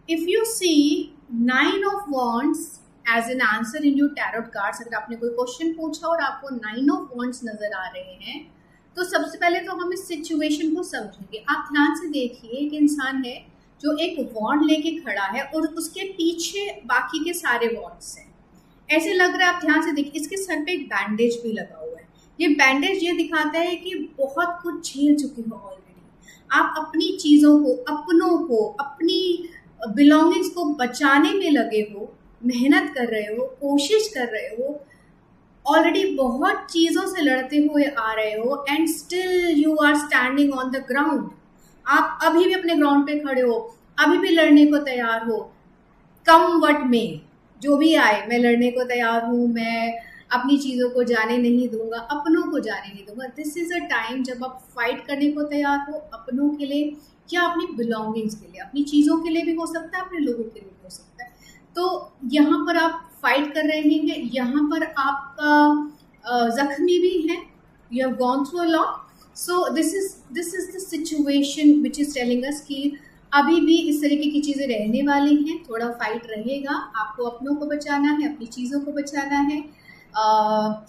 If you see Nine of Wands as an answer in your tarot cards, अगर आपने कोई question पूछा और आपको Nine of Wands नजर आ रहे हैं, तो सबसे पहले तो हम इस सिचुएशन को समझेंगे। आप ध्यान से देखिए, एक इंसान है जो एक वॉन्ड लेके खड़ा है और उसके पीछे बाकी के सारे वॉन्ड्स हैं। ऐसे लग रहा है, आप ध्यान से देखिए, इसके सर पे एक बैंडेज भी लगा हुआ है। ये बैंडेज ये दिखाता है कि बहुत कुछ झेल चुके हो ऑलरेडी। आप अपनी चीज़ों को, अपनों को, अपनी बिलोंगिंग्स को बचाने में लगे हो, मेहनत कर रहे हो, कोशिश कर रहे हो, ऑलरेडी बहुत चीज़ों से लड़ते हुए आ रहे हो, and still you are standing on the ground. आप अभी भी अपने ग्राउंड पे खड़े हो, अभी भी लड़ने को तैयार हो। कम वट में, जो भी आए, मैं लड़ने को तैयार हूँ, मैं अपनी चीज़ों को जाने नहीं दूंगा, अपनों को जाने नहीं दूंगा। दिस इज़ अ टाइम जब आप फाइट करने को तैयार हो, अपनों के लिए या अपनी बिलोंगिंग्स के लिए। अपनी चीज़ों के लिए भी हो सकता है, अपने लोगों के लिए भी हो सकता है। तो यहाँ पर आप फाइट कर रहे हैं, यहाँ पर आपका जख्मी भी है, you have gone through a lot. So this is the situation which is telling us कि अभी भी इस तरीके की चीज़ें रहने वाली हैं, थोड़ा फाइट रहेगा। आपको अपनों को बचाना है, अपनी चीज़ों को बचाना है,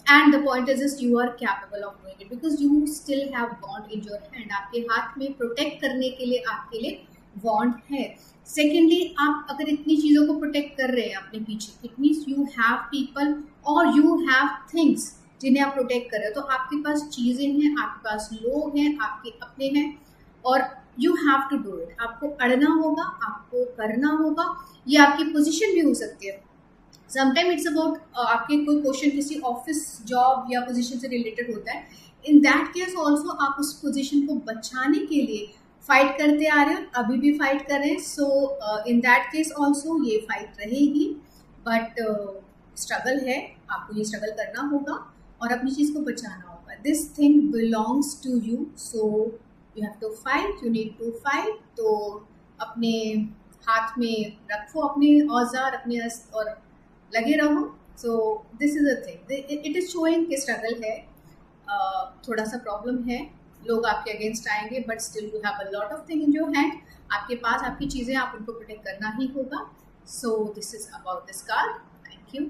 and the point is just you are capable of doing it because you still have bond in your hand. आपके हाथ में प्रोटेक्ट करने के लिए आपके लिए बॉन्ड है। सेकेंडली, आप अगर इतनी चीज़ों को प्रोटेक्ट कर रहे हैं अपने पीछे, it means you have people और यू हैव थिंग्स जिन्हें आप प्रोटेक्ट कर रहे हो। तो आपके पास चीज़ें हैं, आपके पास लोग हैं, आपके अपने हैं, और you have to do it. आपको अड़ना होगा, आपको करना होगा। ये आपकी पोजीशन भी हो सकती है। समटाइम इट्स अबाउट आपके कोई क्वेश्चन किसी ऑफिस, जॉब या पोजीशन से रिलेटेड होता है। इन दैट केस ऑल्सो आप उस पोजीशन को बचाने के लिए फाइट करते आ रहे हो, अभी भी फाइट कर रहे हैं। सो इन दैट केस ऑल्सो ये फाइट रहेगी, बट स्ट्रगल है, आपको ये स्ट्रगल करना होगा और अपनी चीज़ को बचाना होगा। This thing belongs to you, so you have to fight, you need to fight. तो अपने हाथ में रखो अपने औजार, अपने और लगे रहो। So this is a thing, it is showing कि स्ट्रगल है, थोड़ा सा प्रॉब्लम है, लोग आपके अगेंस्ट आएंगे, but still you have a lot of thing in your hand. आपके पास आपकी चीज़ें, आप उनको प्रोटेक्ट करना ही होगा। So this is about this card. Thank you.